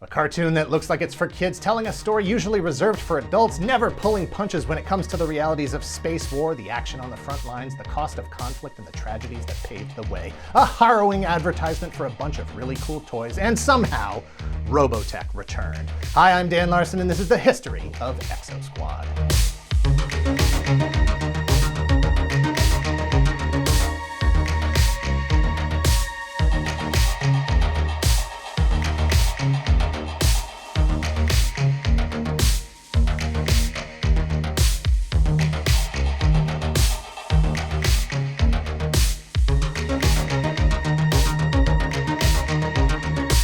A cartoon that looks like it's for kids, telling a story usually reserved for adults, never pulling punches when it comes to the realities of space war, the action on the front lines, the cost of conflict, and the tragedies that paved the way. A harrowing advertisement for a bunch of really cool toys, and somehow, Robotech returned. Hi, I'm Dan Larson, and this is the history of Exo Squad.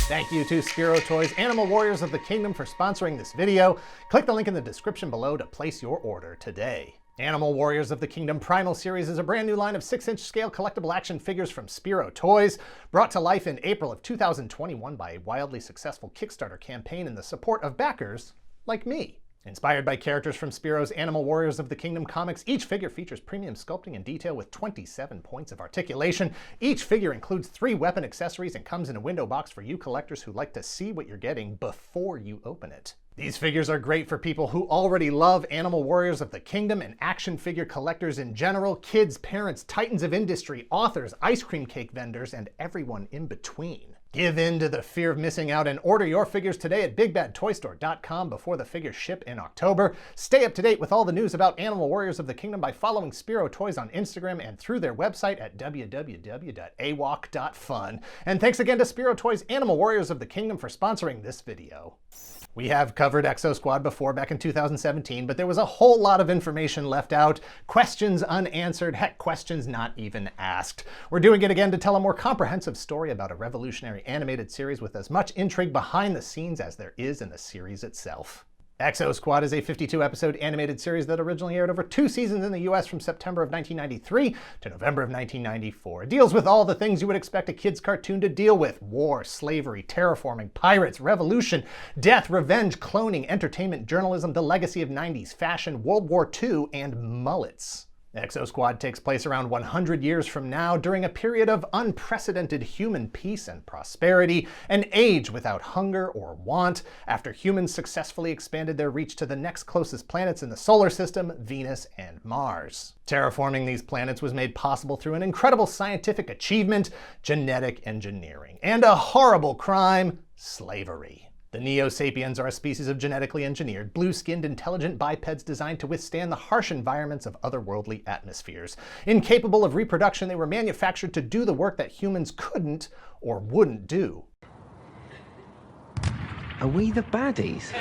Thank you to Spiro Toys, Animal Warriors of the Kingdom, for sponsoring this video. Click the link in the description below to place your order today. Animal Warriors of the Kingdom Primal Series is a brand new line of 6-inch scale collectible action figures from Spiro Toys, brought to life in April of 2021 by a wildly successful Kickstarter campaign in the support of backers like me. Inspired by characters from Spiro's Animal Warriors of the Kingdom comics, each figure features premium sculpting and detail with 27 points of articulation. Each figure includes 3 weapon accessories and comes in a window box for you collectors who like to see what you're getting before you open it. These figures are great for people who already love Animal Warriors of the Kingdom and action figure collectors in general, kids, parents, titans of industry, authors, ice cream cake vendors, and everyone in between. Give in to the fear of missing out and order your figures today at BigBadToyStore.com before the figures ship in October. Stay up to date with all the news about Animal Warriors of the Kingdom by following Spiro Toys on Instagram and through their website at www.awok.fun. And thanks again to Spiro Toys Animal Warriors of the Kingdom for sponsoring this video. We have covered Exo Squad before back in 2017, but there was a whole lot of information left out, questions unanswered, heck, questions not even asked. We're doing it again to tell a more comprehensive story about a revolutionary animated series with as much intrigue behind the scenes as there is in the series itself. Exo Squad is a 52-episode animated series that originally aired over 2 seasons in the US from September of 1993 to November of 1994. It deals with all the things you would expect a kid's cartoon to deal with: war, slavery, terraforming, pirates, revolution, death, revenge, cloning, entertainment, journalism, the legacy of 90s fashion, World War II, and mullets. Exo Squad takes place around 100 years from now, during a period of unprecedented human peace and prosperity, an age without hunger or want, after humans successfully expanded their reach to the next closest planets in the solar system, Venus and Mars. Terraforming these planets was made possible through an incredible scientific achievement, genetic engineering, and a horrible crime, slavery. The Neosapiens are a species of genetically engineered, blue-skinned, intelligent bipeds designed to withstand the harsh environments of otherworldly atmospheres. Incapable of reproduction, they were manufactured to do the work that humans couldn't or wouldn't do. Are we the baddies?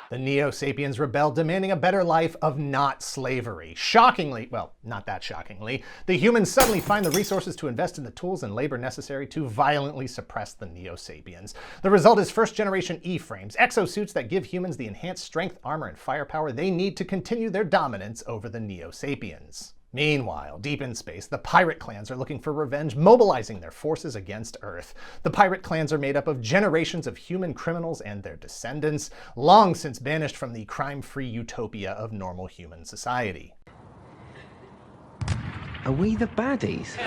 The Neosapiens rebelled, demanding a better life of not slavery. Shockingly, well, not that shockingly, the humans suddenly find the resources to invest in the tools and labor necessary to violently suppress the Neosapiens. The result is first-generation E-frames, exosuits that give humans the enhanced strength, armor, and firepower they need to continue their dominance over the Neosapiens. Meanwhile, deep in space, the pirate clans are looking for revenge, mobilizing their forces against Earth. The pirate clans are made up of generations of human criminals and their descendants, long since banished from the crime-free utopia of normal human society. Are we the baddies?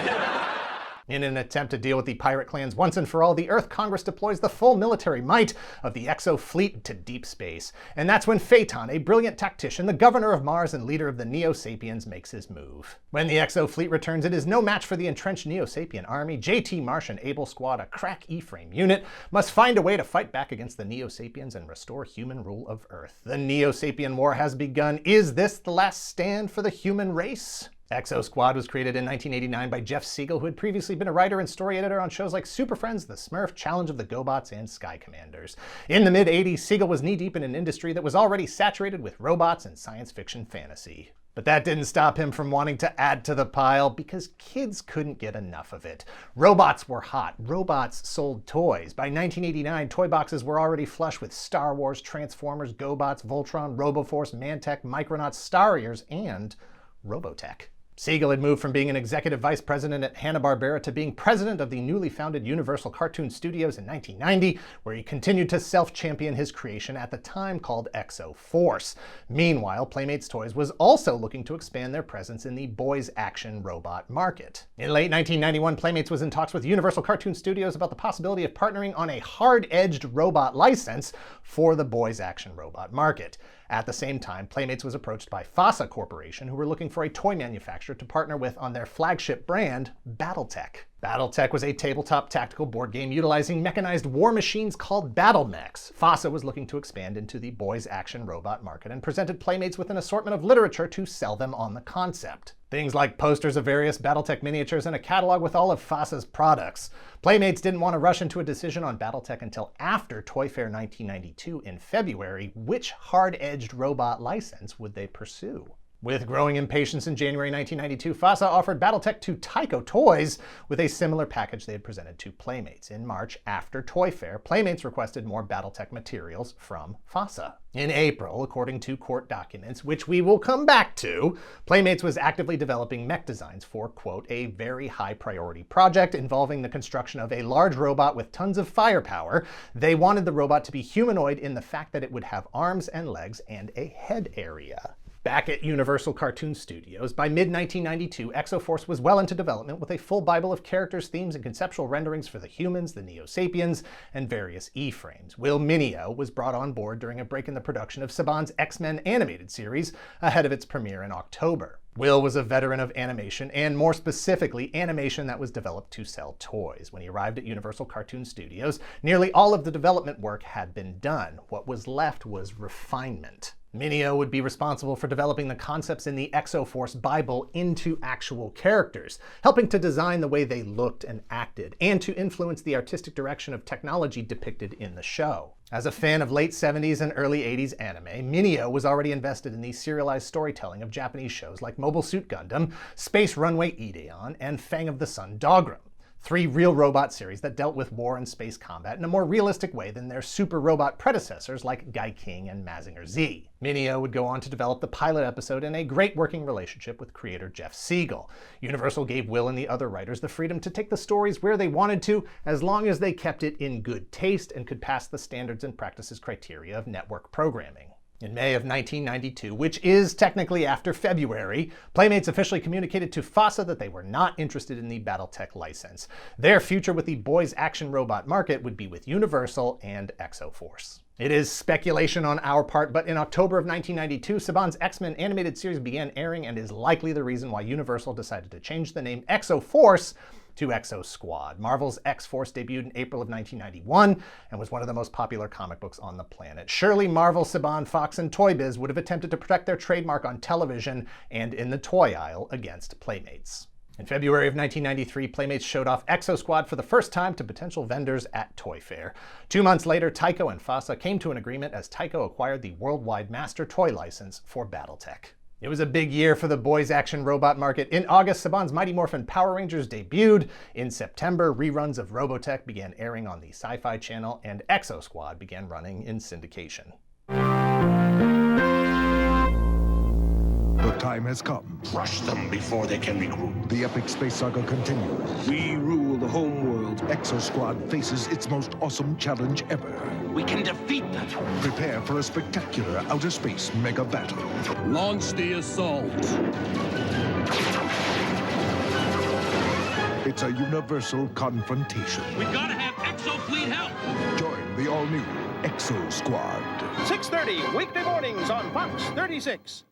In an attempt to deal with the pirate clans once and for all, the Earth Congress deploys the full military might of the Exo fleet to deep space. And that's when Phaeton, a brilliant tactician, the governor of Mars and leader of the Neosapiens, makes his move. When the Exo fleet returns, it is no match for the entrenched Neosapien army. JT Marsh and Able Squad, a crack E-frame unit, must find a way to fight back against the Neosapiens and restore human rule of Earth. The Neosapien War has begun. Is this the last stand for the human race? Exo Squad was created in 1989 by Jeff Siegel, who had previously been a writer and story editor on shows like Super Friends, The Smurf, Challenge of the GoBots, and Sky Commanders. In the mid-'80s, Siegel was knee-deep in an industry that was already saturated with robots and science fiction fantasy. But that didn't stop him from wanting to add to the pile, because kids couldn't get enough of it. Robots were hot. Robots sold toys. By 1989, toy boxes were already flush with Star Wars, Transformers, GoBots, Voltron, Roboforce, Mantech, Micronauts, Starriers, and Robotech. Siegel had moved from being an executive vice president at Hanna-Barbera to being president of the newly founded Universal Cartoon Studios in 1990, where he continued to self-champion his creation at the time called Exo Force. Meanwhile, Playmates Toys was also looking to expand their presence in the boys action robot market. In late 1991, Playmates was in talks with Universal Cartoon Studios about the possibility of partnering on a hard-edged robot license for the boys action robot market. At the same time, Playmates was approached by FASA Corporation, who were looking for a toy manufacturer to partner with on their flagship brand, Battletech. Battletech was a tabletop tactical board game utilizing mechanized war machines called battlemechs. FASA was looking to expand into the boys action robot market and presented Playmates with an assortment of literature to sell them on the concept. Things like posters of various Battletech miniatures and a catalog with all of FASA's products. Playmates didn't want to rush into a decision on Battletech until after Toy Fair 1992 in February. Which hard-edged robot license would they pursue? With growing impatience in January 1992, FASA offered Battletech to Tyco Toys with a similar package they had presented to Playmates. In March, after Toy Fair, Playmates requested more Battletech materials from FASA. In April, according to court documents, which we will come back to, Playmates was actively developing mech designs for, quote, a very high priority project involving the construction of a large robot with tons of firepower. They wanted the robot to be humanoid in the fact that it would have arms and legs and a head area. Back at Universal Cartoon Studios, by mid-1992, Exo Force was well into development with a full Bible of characters, themes, and conceptual renderings for the humans, the Neosapiens, and various E-frames. Will Mineo was brought on board during a break in the production of Saban's X-Men animated series ahead of its premiere in October. Will was a veteran of animation, and more specifically, animation that was developed to sell toys. When he arrived at Universal Cartoon Studios, nearly all of the development work had been done. What was left was refinement. Mineo would be responsible for developing the concepts in the Exo Force Bible into actual characters, helping to design the way they looked and acted, and to influence the artistic direction of technology depicted in the show. As a fan of late 70s and early 80s anime, Mineo was already invested in the serialized storytelling of Japanese shows like Mobile Suit Gundam, Space Runway Ideon, and Fang of the Sun Dogrum. 3 real robot series that dealt with war and space combat in a more realistic way than their super robot predecessors like Gai King and Mazinger Z. Mineo would go on to develop the pilot episode in a great working relationship with creator Jeff Siegel. Universal gave Will and the other writers the freedom to take the stories where they wanted to, as long as they kept it in good taste and could pass the standards and practices criteria of network programming. In May of 1992, which is technically after February, Playmates officially communicated to FASA that they were not interested in the Battletech license. Their future with the boys action robot market would be with Universal and Exo Force. It is speculation on our part, but in October of 1992, Saban's X-Men animated series began airing and is likely the reason why Universal decided to change the name Exo Force to Exo Squad. Marvel's X-Force debuted in April of 1991 and was one of the most popular comic books on the planet. Surely Marvel, Saban, Fox, and Toy Biz would have attempted to protect their trademark on television and in the toy aisle against Playmates. In February of 1993, Playmates showed off Exo Squad for the first time to potential vendors at Toy Fair. 2 months later, Tyco and FASA came to an agreement as Tyco acquired the worldwide master toy license for Battletech. It was a big year for the boys action robot market. In August, Saban's Mighty Morphin Power Rangers debuted. In September, reruns of Robotech began airing on the Sci-Fi Channel, and Exo Squad began running in syndication. The time has come. Crush them before they can regroup. The epic space saga continues. We rule the home world. Exo Squad faces its most awesome challenge ever. We can defeat them. Prepare for a spectacular outer space mega battle. Launch the assault. It's a universal confrontation. We've got to have Exo Fleet help. Join the all-new Exo Squad. 6:30 weekday mornings on Fox 36.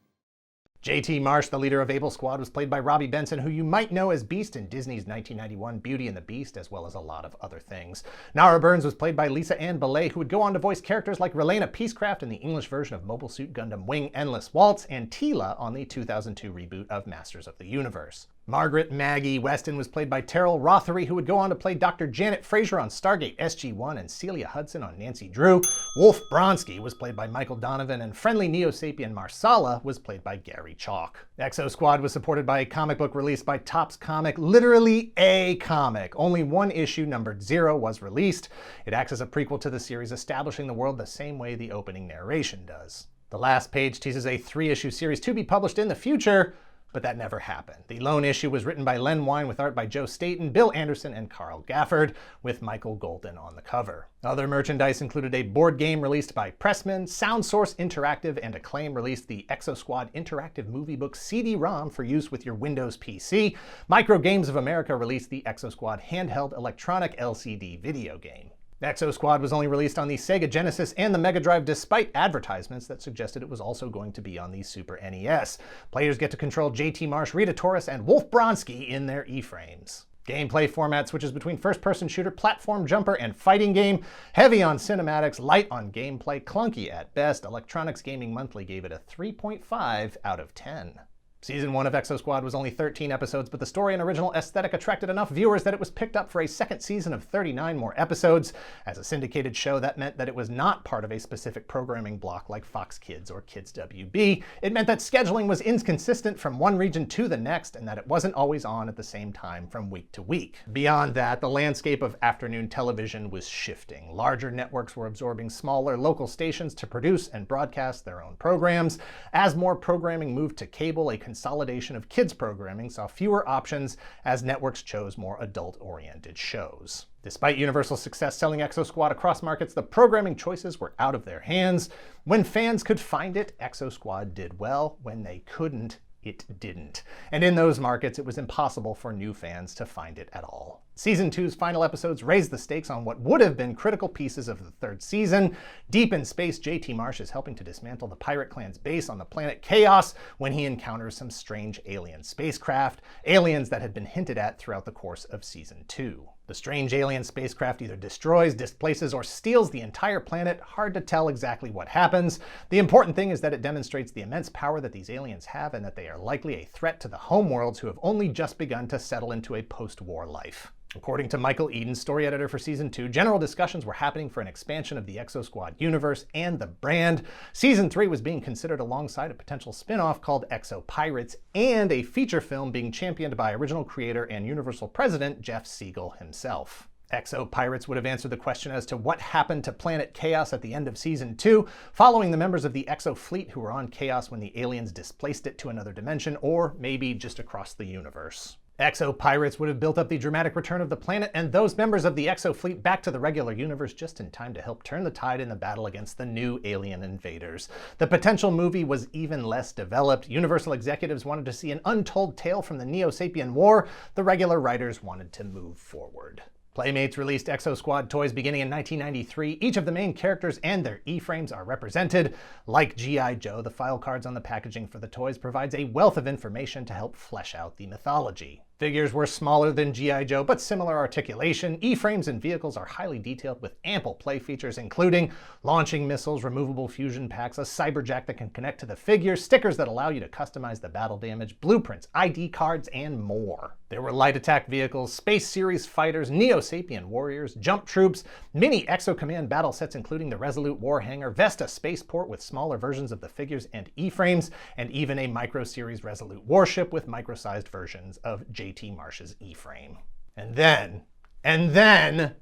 J.T. Marsh, the leader of Able Squad, was played by Robbie Benson, who you might know as Beast in Disney's 1991 Beauty and the Beast, as well as a lot of other things. Nara Burns was played by Lisa Ann Belay, who would go on to voice characters like Relena Peacecraft in the English version of Mobile Suit Gundam Wing Endless Waltz, and Teela on the 2002 reboot of Masters of the Universe. Margaret Maggie Weston was played by Terrell Rothery, who would go on to play Dr. Janet Fraser on Stargate SG-1 and Celia Hudson on Nancy Drew. Wolf Bronsky was played by Michael Donovan, and friendly Neosapien Marsala was played by Gary Chalk. Exo Squad was supported by a comic book released by Topps Comic, literally a comic. Only one issue, numbered 0, was released. It acts as a prequel to the series, establishing the world the same way the opening narration does. The last page teases a 3-issue series to be published in the future, But that never happened. The lone issue was written by Len Wein with art by Joe Staton, Bill Anderson, and Carl Gafford, with Michael Golden on the cover. Other merchandise included a board game released by Pressman, SoundSource Interactive and Acclaim released the Exo Squad Interactive Movie Book CD-ROM for use with your Windows PC. Micro Games of America released the Exo Squad handheld electronic LCD video game. Exo Squad was only released on the Sega Genesis and the Mega Drive despite advertisements that suggested it was also going to be on the Super NES. Players get to control JT Marsh, Rita Torres, and Wolf Bronsky in their E-frames. Gameplay format switches between first-person shooter, platform jumper, and fighting game. Heavy on cinematics, light on gameplay, clunky at best. Electronics Gaming Monthly gave it a 3.5 out of 10. Season 1 of Exo Squad was only 13 episodes, but the story and original aesthetic attracted enough viewers that it was picked up for a second season of 39 more episodes. As a syndicated show, that meant that it was not part of a specific programming block like Fox Kids or Kids WB. It meant that scheduling was inconsistent from one region to the next, and that it wasn't always on at the same time from week to week. Beyond that, the landscape of afternoon television was shifting. Larger networks were absorbing smaller local stations to produce and broadcast their own programs. As more programming moved to cable, a consolidation of kids programming saw fewer options as networks chose more adult-oriented shows. Despite Universal's success selling Exo Squad across markets, the programming choices were out of their hands. When fans could find it, Exo Squad did well. When they couldn't, it didn't. And in those markets, it was impossible for new fans to find it at all. Season 2's final episodes raised the stakes on what would have been critical pieces of the third season. Deep in space, JT Marsh is helping to dismantle the pirate clan's base on the planet Chaos when he encounters some strange alien spacecraft, aliens that had been hinted at throughout the course of Season 2. The strange alien spacecraft either destroys, displaces, or steals the entire planet. Hard to tell exactly what happens. The important thing is that it demonstrates the immense power that these aliens have and that they are likely a threat to the homeworlds who have only just begun to settle into a post-war life. According to Michael Eden, story editor for Season 2, general discussions were happening for an expansion of the Exo Squad universe and the brand. Season 3 was being considered alongside a potential spin-off called Exo Pirates and a feature film being championed by original creator and Universal president Jeff Siegel himself. Exo Pirates would have answered the question as to what happened to Planet Chaos at the end of Season 2, following the members of the Exo fleet who were on Chaos when the aliens displaced it to another dimension, or maybe just across the universe. Exo Pirates would have built up the dramatic return of the planet and those members of the Exo fleet back to the regular universe just in time to help turn the tide in the battle against the new alien invaders. The potential movie was even less developed. Universal executives wanted to see an untold tale from the Neosapien War. The regular writers wanted to move forward. Playmates released Exo Squad toys beginning in 1993. Each of the main characters and their E-frames are represented. Like G.I. Joe, the file cards on the packaging for the toys provides a wealth of information to help flesh out the mythology. Figures were smaller than G.I. Joe, but similar articulation. E-frames and vehicles are highly detailed with ample play features, including launching missiles, removable fusion packs, a cyberjack that can connect to the figure, stickers that allow you to customize the battle damage, blueprints, ID cards, and more. There were light attack vehicles, Space Series fighters, Neosapien warriors, jump troops, mini Exo Command battle sets including the Resolute Warhanger, Vesta Spaceport with smaller versions of the figures and E-frames, and even a Micro Series Resolute warship with micro-sized versions of JT Marsh's E-frame. And then,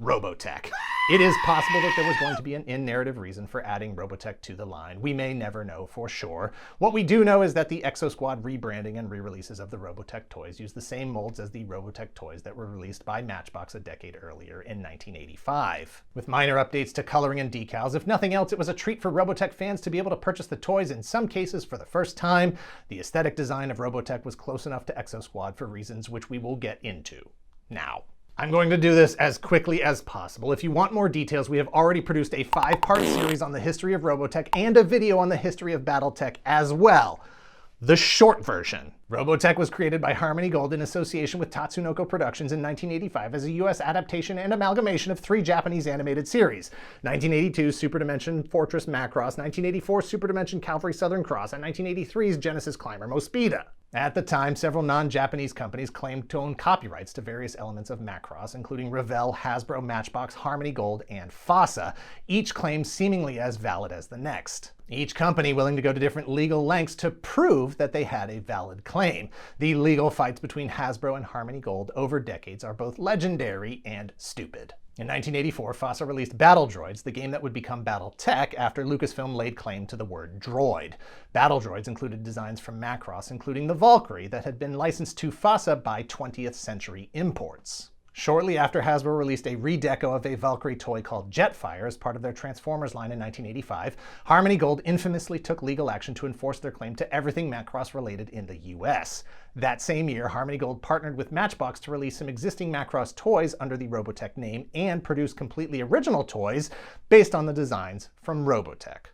Robotech. It is possible that there was going to be an in-narrative reason for adding Robotech to the line. We may never know for sure. What we do know is that the Exo Squad rebranding and re-releases of the Robotech toys use the same molds as the Robotech toys that were released by Matchbox a decade earlier in 1985. With minor updates to coloring and decals, if nothing else, it was a treat for Robotech fans to be able to purchase the toys in some cases for the first time. The aesthetic design of Robotech was close enough to Exo Squad for reasons which we will get into now. I'm going to do this as quickly as possible. If you want more details, we have already produced a 5-part series on the history of Robotech and a video on the history of Battletech as well. The short version. Robotech was created by Harmony Gold in association with Tatsunoko Productions in 1985 as a US adaptation and amalgamation of 3 Japanese animated series. 1982 Super Dimension Fortress Macross, 1984 Super Dimension Cavalry Southern Cross, and 1983's Genesis Climber Mospeada. At the time, several non-Japanese companies claimed to own copyrights to various elements of Macross, including Revell, Hasbro, Matchbox, Harmony Gold, and FASA, each claimed seemingly as valid as the next. Each company willing to go to different legal lengths to prove that they had a valid claim. The legal fights between Hasbro and Harmony Gold over decades are both legendary and stupid. In 1984, FASA released Battle Droids, the game that would become Battletech after Lucasfilm laid claim to the word droid. Battle Droids included designs from Macross, including the Valkyrie, that had been licensed to FASA by 20th Century Imports. Shortly after, Hasbro released a redeco of a Valkyrie toy called Jetfire as part of their Transformers line in 1985. Harmony Gold infamously took legal action to enforce their claim to everything Macross related in the US. That same year, Harmony Gold partnered with Matchbox to release some existing Macross toys under the Robotech name and produce completely original toys based on the designs from Robotech,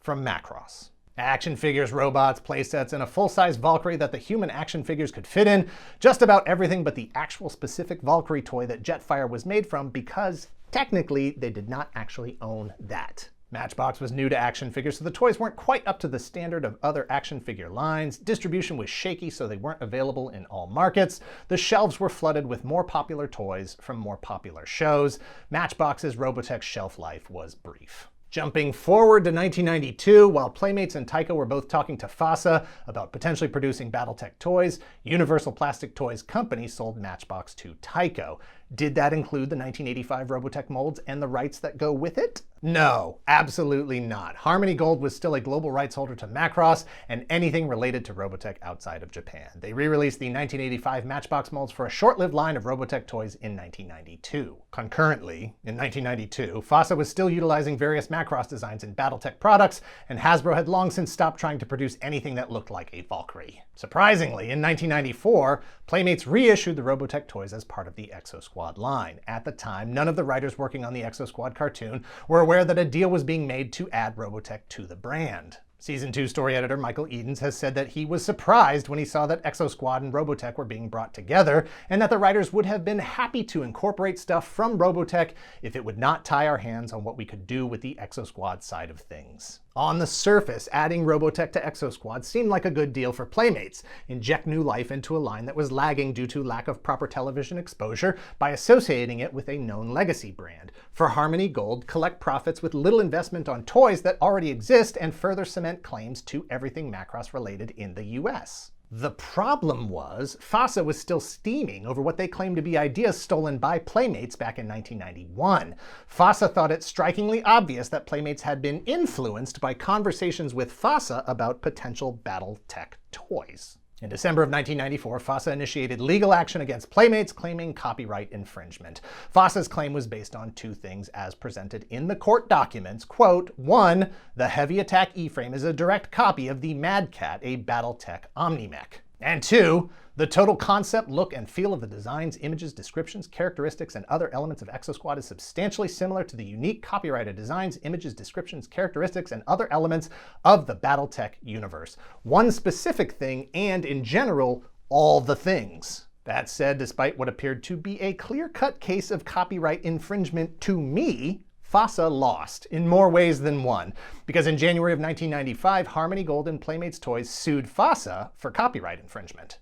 from Macross. Action figures, robots, playsets, and a full-size Valkyrie that the human action figures could fit in. Just about everything but the actual specific Valkyrie toy that Jetfire was made from, because technically they did not actually own that. Matchbox was new to action figures, so the toys weren't quite up to the standard of other action figure lines. Distribution was shaky, so they weren't available in all markets. The shelves were flooded with more popular toys from more popular shows. Matchbox's Robotech shelf life was brief. Jumping forward to 1992, while Playmates and Tyco were both talking to FASA about potentially producing Battletech toys, Universal Plastic Toys Company sold Matchbox to Tyco. Did that include the 1985 Robotech molds and the rights that go with it? No, absolutely not. Harmony Gold was still a global rights holder to Macross and anything related to Robotech outside of Japan. They re-released the 1985 Matchbox molds for a short-lived line of Robotech toys in 1992. Concurrently, in 1992, FASA was still utilizing various Macross designs in Battletech products, and Hasbro had long since stopped trying to produce anything that looked like a Valkyrie. Surprisingly, in 1994, Playmates reissued the Robotech toys as part of the Exo Squad line. At the time, none of the writers working on the Exo Squad cartoon were aware that a deal was being made to add Robotech to the brand. Season 2 story editor Michael Edens has said that he was surprised when he saw that Exo Squad and Robotech were being brought together, and that the writers would have been happy to incorporate stuff from Robotech if it would not tie our hands on what we could do with the Exo Squad side of things. On the surface, adding Robotech to Exo Squad seemed like a good deal for Playmates. Inject new life into a line that was lagging due to lack of proper television exposure by associating it with a known legacy brand. For Harmony Gold, collect profits with little investment on toys that already exist and further cement claims to everything Macross related in the US. The problem was, FASA was still steaming over what they claimed to be ideas stolen by Playmates back in 1991. FASA thought it strikingly obvious that Playmates had been influenced by conversations with FASA about potential Battletech toys. In December of 1994, FASA initiated legal action against Playmates, claiming copyright infringement. FASA's claim was based on two things as presented in the court documents. Quote, 1, the Heavy Attack E-frame is a direct copy of the Mad Cat, a Battletech Omnimech. And 2, the total concept, look, and feel of the designs, images, descriptions, characteristics, and other elements of Exo Squad is substantially similar to the unique copyrighted designs, images, descriptions, characteristics, and other elements of the Battletech universe. One specific thing, and in general, all the things. That said, despite what appeared to be a clear-cut case of copyright infringement to me, FASA lost in more ways than one, because in January of 1995, Harmony Gold and Playmates Toys sued FASA for copyright infringement.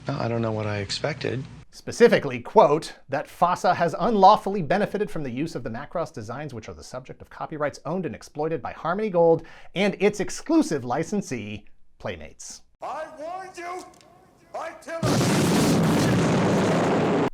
I don't know what I expected. Specifically, quote, that FASA has unlawfully benefited from the use of the Macross designs which are the subject of copyrights owned and exploited by Harmony Gold and its exclusive licensee, Playmates. I warned you! I tell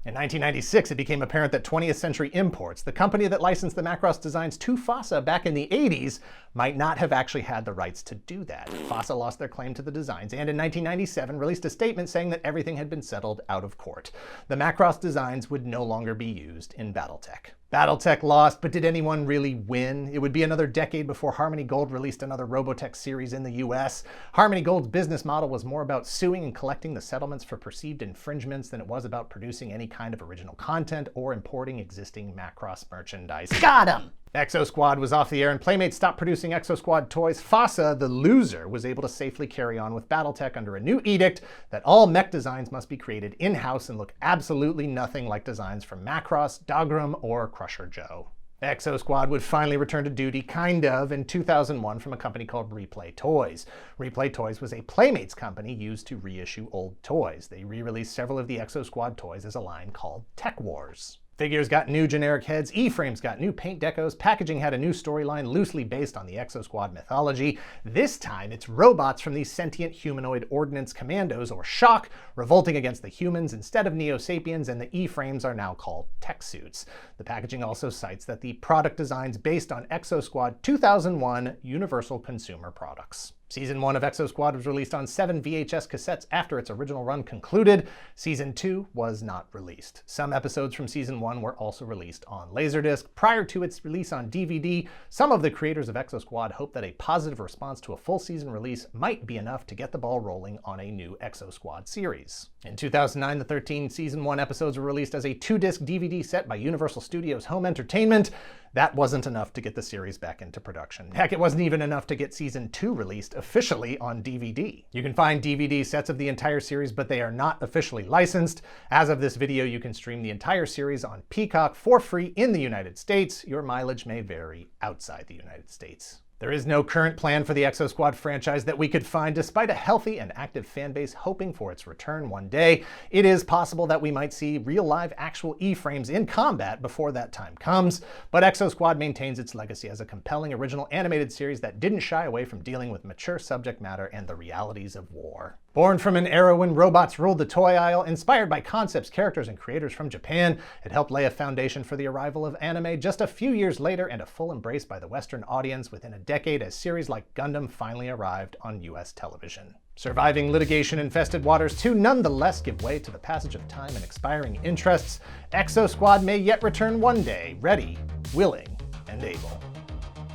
In 1996, it became apparent that 20th Century Imports, the company that licensed the Macross designs to FASA back in the 80s, might not have actually had the rights to do that. FASA lost their claim to the designs and in 1997 released a statement saying that everything had been settled out of court. The Macross designs would no longer be used in Battletech. Battletech lost, but did anyone really win? It would be another decade before Harmony Gold released another Robotech series in the US. Harmony Gold's business model was more about suing and collecting the settlements for perceived infringements than it was about producing any kind of original content or importing existing Macross merchandise. Got him! Exo Squad was off the air and Playmates stopped producing Exo Squad toys. FASA, the loser, was able to safely carry on with Battletech under a new edict that all mech designs must be created in-house and look absolutely nothing like designs from Macross, Dogram, or Crusher Joe. Exo Squad would finally return to duty, kind of, in 2001 from a company called Replay Toys. Replay Toys was a Playmates company used to reissue old toys. They re-released several of the Exo Squad toys as a line called Tech Wars. Figures got new generic heads, E-frames got new paint decos, packaging had a new storyline loosely based on the Exo Squad mythology. This time, it's robots from these sentient humanoid ordnance commandos, or SHOC, revolting against the humans instead of Neosapiens, and the E-frames are now called tech suits. The packaging also cites that the product design's based on Exo Squad 2001 Universal Consumer Products. Season 1 of Exo Squad was released on 7 VHS cassettes after its original run concluded. Season 2 was not released. Some episodes from Season 1 were also released on Laserdisc. Prior to its release on DVD, some of the creators of Exo Squad hoped that a positive response to a full season release might be enough to get the ball rolling on a new Exo Squad series. In 2009, the 13 Season 1 episodes were released as a 2-disc DVD set by Universal Studios Home Entertainment. That wasn't enough to get the series back into production. Heck, it wasn't even enough to get Season 2 released officially on DVD. You can find DVD sets of the entire series, but they are not officially licensed. As of this video, you can stream the entire series on Peacock for free in the United States. Your mileage may vary outside the United States. There is no current plan for the Exo Squad franchise that we could find, despite a healthy and active fanbase hoping for its return one day. It is possible that we might see real live actual E-frames in combat before that time comes, but Exo Squad maintains its legacy as a compelling original animated series that didn't shy away from dealing with mature subject matter and the realities of war. Born from an era when robots ruled the toy aisle, inspired by concepts, characters, and creators from Japan, it helped lay a foundation for the arrival of anime just a few years later and a full embrace by the Western audience within a decade as series like Gundam finally arrived on US television. Surviving litigation-infested waters to nonetheless give way to the passage of time and expiring interests, Exo Squad may yet return one day, ready, willing, and able.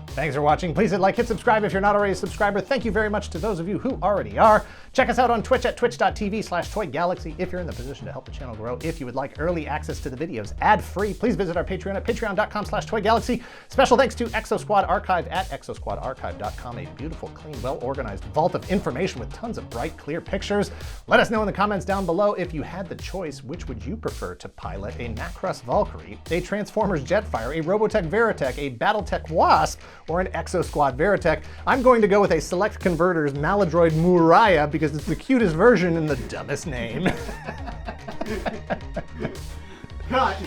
Thanks for watching. Please hit like, hit subscribe if you're not already a subscriber. Thank you very much to those of you who already are. Check us out on Twitch at twitch.tv/toygalaxy if you're in the position to help the channel grow. If you would like early access to the videos ad-free, please visit our Patreon at patreon.com/toygalaxy. Special thanks to Exo Squad Archive at exosquadarchive.com, a beautiful, clean, well-organized vault of information with tons of bright, clear pictures. Let us know in the comments down below, if you had the choice, which would you prefer to pilot: a Macross Valkyrie, a Transformers Jetfire, a Robotech Veritech, a Battletech Wasp, or an Exo Squad Veritech? I'm going to go with a Select Converters Maladroid Muraya because it's the cutest version and the dumbest name. Cut.